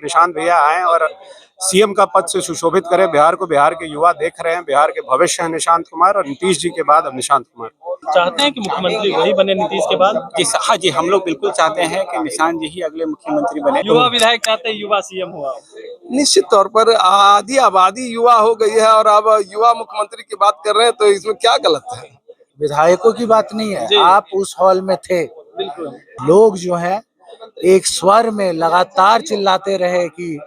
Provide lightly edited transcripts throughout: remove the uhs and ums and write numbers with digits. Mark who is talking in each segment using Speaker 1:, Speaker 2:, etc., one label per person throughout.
Speaker 1: निशांत भैया आए और सीएम का पद से सुशोभित करें बिहार को। बिहार के युवा देख रहे हैं, बिहार के भविष्य है निशांत कुमार, और नीतीश जी के बाद अब निशांत कुमार।
Speaker 2: चाहते हैं कि मुख्यमंत्री वही बने नीतीश के बाद?
Speaker 3: जी हाँ जी, हम लोग बिल्कुल चाहते हैं कि निशांत जी ही अगले मुख्यमंत्री बने।
Speaker 2: युवा विधायक चाहते हैं युवा सीएम हुआ।
Speaker 4: निश्चित तौर पर आधी आबादी युवा हो गई है और अब युवा मुख्यमंत्री की बात कर रहे हैं, तो इसमें क्या गलत है?
Speaker 5: विधायकों की बात नहीं है, आप उस हॉल में थे, लोग जो है एक स्वर में लगातार चिल्लाते रहे कि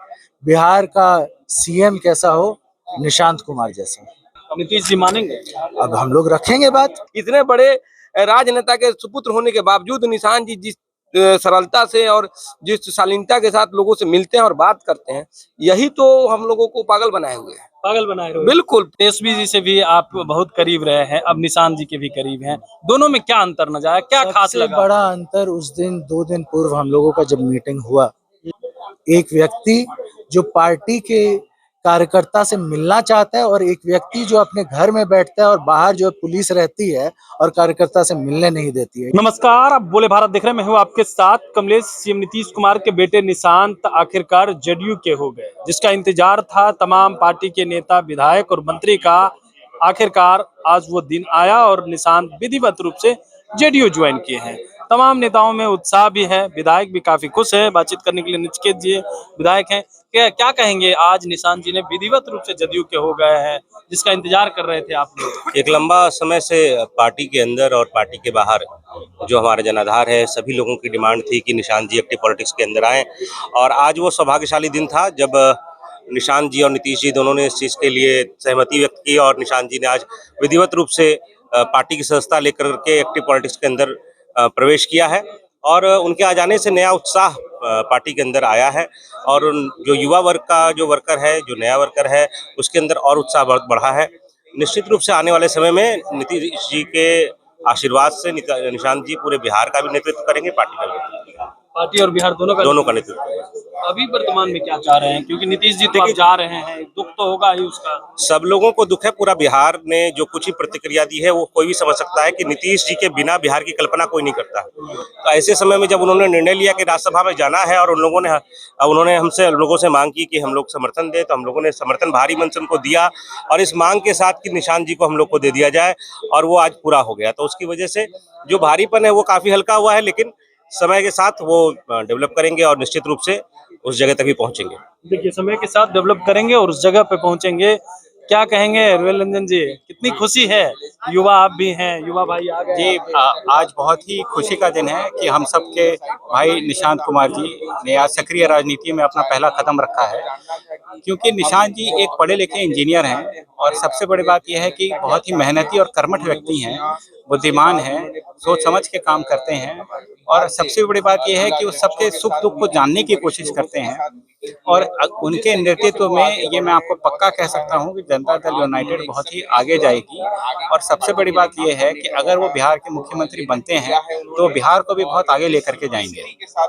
Speaker 5: बिहार का सीएम कैसा हो, निशांत कुमार जैसा।
Speaker 2: नीतीश जी मानेंगे?
Speaker 5: अब हम लोग रखेंगे बात।
Speaker 4: इतने बड़े राजनेता के सुपुत्र होने के बावजूद निशांत जी जिस सरलता से और जिस शालीनता के साथ लोगों से मिलते हैं और बात करते हैं, यही तो हम लोगों को पागल बनाए हुए हैं।
Speaker 2: पागल बनाए हुए?
Speaker 4: बिल्कुल।
Speaker 2: तेजस्वी जी से भी आप बहुत करीब रहे हैं, अब निशांत जी के भी करीब हैं, दोनों में क्या अंतर नजर आया, क्या खास लगा?
Speaker 5: बड़ा अंतर उस दिन 2 दिन पूर्व हम लोगों का जब मीटिंग हुआ, एक व्यक्ति जो पार्टी के कार्यकर्ता से मिलना चाहता है और एक व्यक्ति जो अपने घर में बैठता है और बाहर जो पुलिस रहती है और कार्यकर्ता से मिलने नहीं देती है।
Speaker 2: नमस्कार, आप बोले भारत देख रहे हैं, मैं हूं आपके साथ कमलेश। सीएम नीतीश कुमार के बेटे निशांत आखिरकार जदयू के हो गए, जिसका इंतजार था तमाम पार्टी के नेता, विधायक और मंत्री का। आखिरकार आज वो दिन आया और निशांत विधिवत रूप से जदयू ज्वाइन किए हैं। तमाम नेताओं में उत्साह भी है, विधायक भी काफी खुश है। बातचीत करने के लिए नचिकेत जी विधायक हैं, क्या कहेंगे? आज निशांत जी ने विधिवत रूप से जदयू के हो गए हैं, जिसका इंतजार कर रहे थे आप लोग।
Speaker 6: एक लंबा समय से पार्टी के अंदर और पार्टी के बाहर जो हमारे जनाधार है, सभी लोगों की डिमांड थी कि निशांत जी एक्टिव पॉलिटिक्स के अंदर आए, और आज वो सौभाग्यशाली दिन था जब निशांत जी और नीतीश जी दोनों ने इस चीज़ के लिए सहमति व्यक्त की और निशांत जी ने आज विधिवत रूप से पार्टी की सदस्यता लेकर के एक्टिव पॉलिटिक्स के अंदर प्रवेश किया है। और उनके आ जाने से नया उत्साह पार्टी के अंदर आया है, और जो युवा वर्ग का जो वर्कर है, जो नया वर्कर है, उसके अंदर और उत्साह बढ़ा है। निश्चित रूप से आने वाले समय में नीतीश जी के आशीर्वाद से निशांत जी पूरे बिहार का भी नेतृत्व करेंगे, पार्टी का भी नेतृत्व करेंगे।
Speaker 2: पार्टी और बिहार दोनों का नेतृत्व
Speaker 6: करेंगे।
Speaker 2: अभी वर्तमान में क्या चाह रहे हैं, क्योंकि नीतीश जी तो अब जा रहे हैं, दुख तो होगा ही उसका।
Speaker 6: सब लोगों को दुख है, पूरा बिहार ने जो कुछ ही प्रतिक्रिया दी है वो कोई भी समझ सकता है कि नीतीश जी के बिना बिहार की कल्पना कोई नहीं करता। तो ऐसे समय में जब उन्होंने निर्णय लिया कि राज्यसभा में जाना है और उन्होंने हमसे लोगों से मांग की कि हम लोग समर्थन दें, तो हम लोगों ने समर्थन भारी मंच उनको दिया, और इस मांग के साथ कि निशांत जी को हम लोग को दे दिया जाए, और वो आज पूरा हो गया। तो उसकी वजह से जो भारीपन है वो काफी हल्का हुआ है, लेकिन समय के साथ वो डेवलप करेंगे और निश्चित रूप से उस जगह तक भी पहुंचेंगे।
Speaker 2: देखिए, समय के साथ डेवलप करेंगे और उस जगह पे पहुंचेंगे। क्या कहेंगे रोयल रंजन जी, कितनी खुशी है? युवा आप भी हैं, युवा भाई आ गए
Speaker 3: जी। आज बहुत ही खुशी का दिन है कि हम सबके भाई निशांत कुमार जी ने आज सक्रिय राजनीति में अपना पहला कदम रखा है, क्योंकि निशांत जी एक पढ़े लिखे इंजीनियर हैं, और सबसे बड़ी बात यह है कि बहुत ही मेहनती और कर्मठ व्यक्ति हैं, बुद्धिमान हैं, सोच समझ के काम करते हैं, और सबसे बड़ी बात यह है कि वो सबके सुख दुख को जानने की कोशिश करते हैं। और उनके नेतृत्व में ये मैं आपको पक्का कह सकता हूँ कि जनता दल यूनाइटेड बहुत ही आगे जाएगी। और सबसे बड़ी बात यह है कि अगर वो बिहार के मुख्यमंत्री बनते हैं तो बिहार को भी बहुत आगे लेकर के जाएंगे।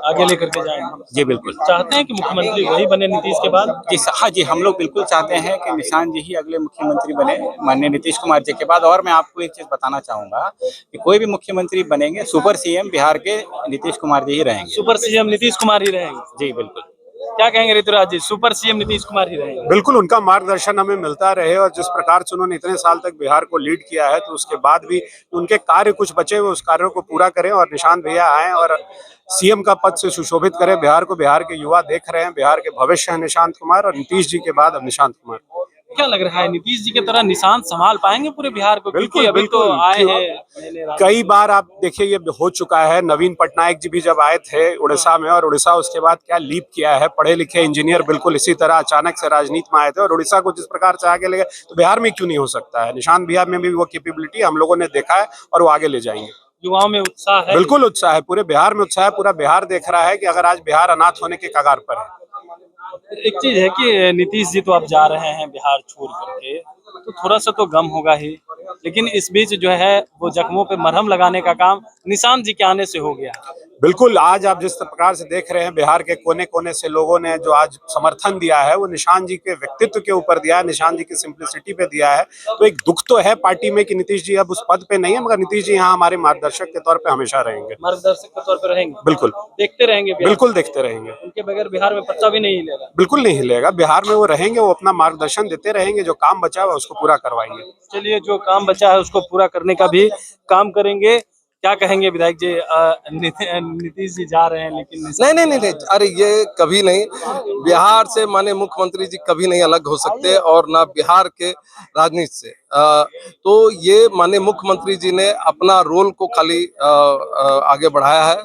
Speaker 2: आगे लेकर के जाएंगे?
Speaker 3: जी बिल्कुल।
Speaker 2: चाहते हैं कि मुख्यमंत्री वही बने नीतीश के बाद?
Speaker 3: जी हाँ जी, हम लोग बिल्कुल चाहते हैं कि निशांत जी ही अगले मुख्यमंत्री बने माननीय नीतीश कुमार जी के बाद। और मैं आपको एक चीज बताना चाहूंगा कि कोई भी मुख्यमंत्री बनेंगे, सुपर सीएम बिहार के नीतीश कुमार जी ही रहेंगे।
Speaker 2: सुपर सीएम नीतीश कुमार ही रहेंगे?
Speaker 3: जी बिल्कुल।
Speaker 2: क्या कहेंगे ऋतुराज जी, सुपर सीएम नीतीश कुमार ही रहेंगे?
Speaker 1: बिल्कुल, उनका मार्गदर्शन हमें मिलता रहे, और जिस प्रकार से उन्होंने इतने साल तक बिहार को लीड किया है, तो उसके बाद भी उनके कार्य कुछ बचे हुए उस कार्यों को पूरा करें, और निशांत भैया आए और सीएम का पद से सुशोभित करें बिहार को। बिहार के युवा देख रहे हैं, बिहार के भविष्य है निशांत कुमार, और नीतीश जी के बाद अब निशांत कुमार।
Speaker 2: क्या लग रहा है, नीतीश जी की तरह निशांत संभाल पाएंगे पूरे बिहार को?
Speaker 1: बिल्कुल,
Speaker 2: अभी
Speaker 1: बिल्कुल।
Speaker 2: तो आए हैं
Speaker 1: कई बार आप देखिए ये हो चुका है। नवीन पटनायक जी भी जब आए थे उड़ीसा में, और उड़ीसा उसके बाद क्या लीप किया है, पढ़े लिखे इंजीनियर बिल्कुल इसी तरह अचानक से राजनीति में आए थे, और उड़ीसा को जिस प्रकार से आगे ले गए, तो बिहार में क्यों नहीं हो सकता है? निशांत भैया में भी वो कैपेबिलिटी हम लोगों ने देखा है, और वो आगे ले जाएंगे।
Speaker 2: युवाओं में उत्साह है?
Speaker 1: बिल्कुल उत्साह है, पूरे बिहार में उत्साह है। पूरा बिहार देख रहा है कि अगर आज बिहार अनाथ होने के कगार पर है।
Speaker 2: एक चीज है कि नीतीश जी तो अब जा रहे हैं बिहार छोड़ करके, तो थोड़ा सा तो गम होगा ही, लेकिन इस बीच जो है वो जख्मों पे मरहम लगाने का काम निशांत जी के आने से हो गया।
Speaker 1: बिल्कुल, आज आप जिस प्रकार से देख रहे हैं बिहार के कोने-कोने से लोगों ने जो आज समर्थन दिया है, वो निशान जी के व्यक्तित्व के ऊपर दिया है, निशान जी की सिंप्लिसिटी पे दिया है। तो एक दुःख तो है पार्टी में कि नीतीश जी अब उस पद पे नहीं है, मगर नीतीश जी यहाँ हमारे मार्गदर्शक के तौर पे हमेशा रहेंगे।
Speaker 2: मार्गदर्शक के तौर पर रहेंगे,
Speaker 1: बिल्कुल,
Speaker 2: देखते रहेंगे बिहार।
Speaker 1: बिल्कुल देखते रहेंगे।
Speaker 2: उनके बगैर बिहार में पत्ता भी नहीं हिलेगा।
Speaker 1: बिल्कुल नहीं हिलेगा, बिहार में वो रहेंगे, वो अपना मार्गदर्शन देते रहेंगे, जो काम बचा हुआ है उसको पूरा करवाएँगे।
Speaker 2: चलिए, जो काम बचा है उसको पूरा करने का भी काम करेंगे। क्या कहेंगे विधायक जी? नीतीश जी जा रहे हैं लेकिन
Speaker 4: नहीं, अरे ये कभी नहीं, बिहार से माने मुख्यमंत्री जी कभी नहीं अलग हो सकते और ना बिहार के राजनीति से। तो ये माने मुख्यमंत्री जी ने अपना रोल को खाली आगे बढ़ाया है।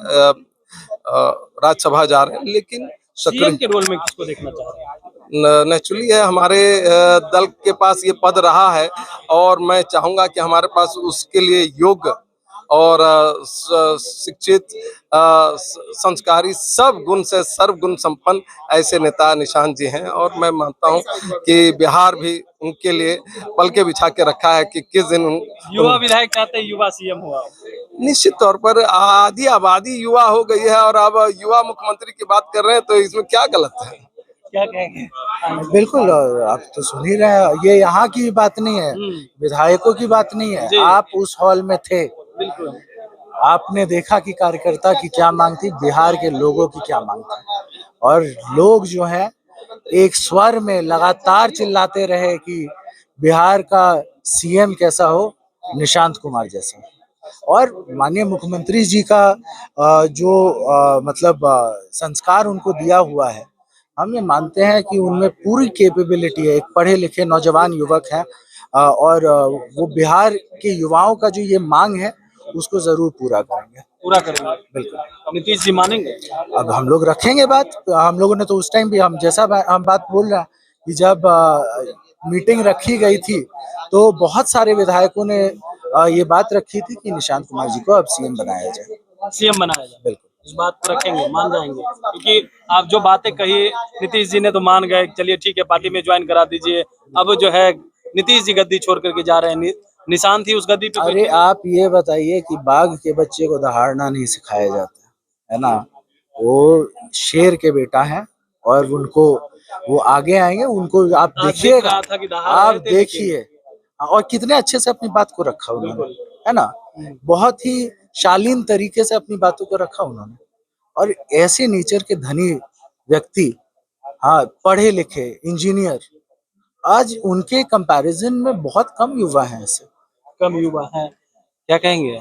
Speaker 4: राज्यसभा जा रहे हैं लेकिन
Speaker 2: सीएम के रोल में किसको देखना चाह रहे हैं?
Speaker 4: नेचुरली है, हमारे दल के पास ये पद रहा है और मैं चाहूंगा कि हमारे पास उसके लिए योग्य और शिक्षित, संस्कारी, सब गुण से सर्वगुण संपन्न ऐसे नेता निशान जी हैं। और मैं मानता हूं कि बिहार भी उनके लिए पल के बिछा के रखा है कि किस दिन
Speaker 2: युवा विधायक चाहते हैं युवा सीएम हुआ।
Speaker 4: निश्चित तौर पर आधी आबादी युवा हो गई है और अब युवा मुख्यमंत्री की बात कर रहे हैं, तो इसमें क्या गलत है?
Speaker 2: क्या कहेंगे?
Speaker 5: बिल्कुल, आप तो सुन ही रहे हैं, ये यहाँ की बात नहीं है, विधायकों की बात नहीं है। आप उस हॉल में थे,
Speaker 2: बिल्कुल।
Speaker 5: आपने देखा कि कार्यकर्ता की क्या मांग थी, बिहार के लोगों की क्या मांग थी, और लोग जो है एक स्वर में लगातार चिल्लाते रहे कि बिहार का सीएम कैसा हो, निशांत कुमार जैसा। और माननीय मुख्यमंत्री जी का जो मतलब संस्कार उनको दिया हुआ है, हम ये मानते हैं कि उनमें पूरी कैपेबिलिटी है। एक पढ़े लिखे नौजवान युवक है और वो बिहार के युवाओं का जो ये मांग है उसको जरूर पूरा करेंगे।
Speaker 2: पूरा करेंगे
Speaker 5: बिल्कुल।
Speaker 2: नीतीश जी मानेंगे?
Speaker 5: अब हम लोग रखेंगे बात। हम लोगों ने तो उस टाइम भी हम हम बात बोल रहे हैं कि जब मीटिंग रखी गई थी तो बहुत सारे विधायकों ने ये बात रखी थी कि निशांत कुमार जी को अब सीएम बनाया जाए।
Speaker 2: सीएम बनाया जाए,
Speaker 5: बिल्कुल,
Speaker 2: इस बात को रखेंगे, मान जाएंगे। क्योंकि आप जो बातें कही नीतीश जी ने तो मान गए, चलिए ठीक है पार्टी में ज्वाइन करा दीजिए। अब जो है नीतीश जी गद्दी छोड़ करके जा रहे हैं, निशांत ही उस गद्दी पे
Speaker 5: अरे आप ये बताइए कि बाघ के बच्चे को दहाड़ना नहीं सिखाया जाता है ना? वो शेर के बेटा है और उनको वो आगे आएंगे, उनको आप देखिएगा, आप देखिए और कितने अच्छे से अपनी बात को रखा उन्होंने, है ना? बहुत ही शालीन तरीके से अपनी बातों को रखा उन्होंने। और ऐसे नेचर के धनी व्यक्ति, हाँ, पढ़े लिखे इंजीनियर, आज उनके कंपैरिजन में बहुत कम युवा हैं ऐसे।
Speaker 2: कम युवा है। क्या कहेंगे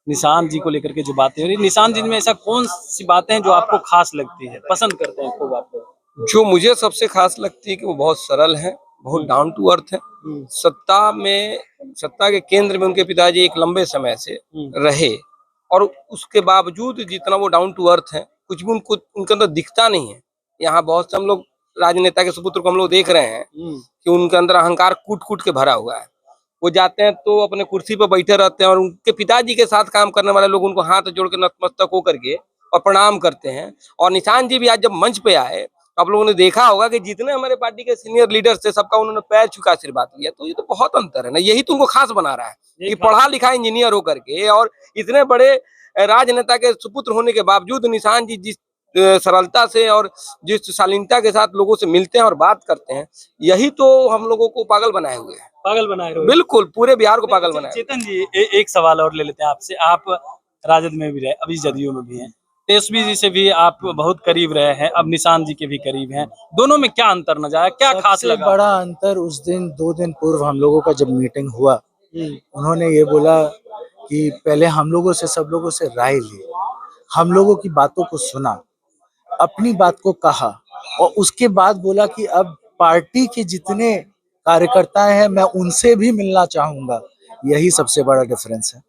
Speaker 2: निशांत जी को लेकर के जो बातें हो रही, निशांत जी में ऐसा कौन सी बातें हैं जो आपको खास लगती है, पसंद करते हैं खूब आपको?
Speaker 4: जो मुझे सबसे खास लगती है कि वो बहुत सरल है, बहुत डाउन टू अर्थ है। सत्ता के केंद्र में उनके पिताजी एक लंबे समय से रहे और उसके बावजूद जितना वो डाउन टू अर्थ है, कुछ भी उनको उनके अंदर दिखता नहीं है। यहाँ बहुत से हम लोग राजनेता के सुपुत्र को हम लोग देख रहे हैं कि उनके अंदर अहंकार कूट कूट के भरा हुआ है। वो जाते हैं तो अपने कुर्सी पर बैठे रहते हैं और उनके पिताजी के साथ काम करने वाले लोग उनको हाथ जोड़ के नतमस्तक होकर के और प्रणाम करते हैं। और निशांत जी भी आज जब मंच पे आए, आप लोगों ने देखा होगा कि जितने हमारे पार्टी के सीनियर लीडर्स थे सबका उन्होंने पैर छू के आशीर्वाद लिया। तो ये तो बहुत अंतर है ना, यही तो उनको खास बना रहा है कि पढ़ा लिखा इंजीनियर होकर के और इतने बड़े राजनेता के सुपुत्र होने के बावजूद निशांत जी जिस सरलता से और जिस शालीनता के साथ लोगों से मिलते हैं और बात करते हैं, यही तो हम लोगों को पागल बनाए हुए हैं।
Speaker 2: पागल बनाए हुए,
Speaker 4: बिल्कुल, पूरे बिहार को पागल बनाए।
Speaker 2: चेतन जी एक सवाल और ले लेते हैं आपसे। आप राजद में भी रहे, अभी जदयू में भी हैं, तेजस्वी जी से भी आप बहुत करीब रहे हैं, अब निशांत जी के भी करीब हैं। दोनों में क्या अंतर नजर आया, क्या खास लगा?
Speaker 5: सबसे बड़ा अंतर उस दिन 2 दिन पूर्व हम लोगों का जब मीटिंग हुआ, उन्होंने ये बोला कि पहले हम लोगों से, सब लोगों से राय ली, हम लोगों की बातों को सुना, अपनी बात को कहा और उसके बाद बोला कि अब पार्टी के जितने कार्यकर्ता हैं मैं उनसे भी मिलना चाहूंगा। यही सबसे बड़ा डिफरेंस है।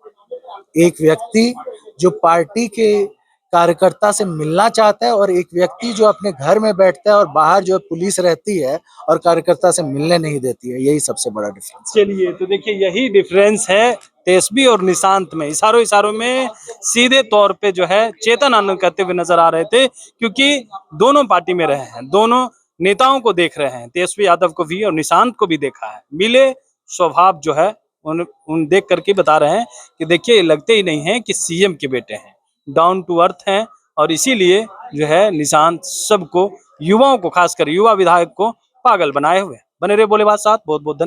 Speaker 5: एक व्यक्ति जो पार्टी के कार्यकर्ता से मिलना चाहता है और एक व्यक्ति जो अपने घर में बैठता है और बाहर जो पुलिस रहती है और कार्यकर्ता से मिलने नहीं देती है, यही सबसे बड़ा डिफरेंस।
Speaker 2: चलिए, तो देखिए यही डिफरेंस है तेजस्वी और निशांत में। इशारों में सीधे तौर पे जो है चेतन आनंद करते हुए नजर आ रहे थे, क्योंकि दोनों पार्टी में रहे हैं, दोनों नेताओं को देख रहे हैं, तेजस्वी यादव को भी और निशांत को भी देखा है। मिले स्वभाव जो है उन देख करके बता रहे हैं कि देखिए लगते ही नहीं है कि सीएम के बेटे हैं। डाउन टू अर्थ हैं और इसीलिए जो है निशांत सबको, युवाओं को, खासकर युवा विधायक को पागल बनाए हुए। बने रहे बोले बात साथ, बहुत बहुत धन्यवाद।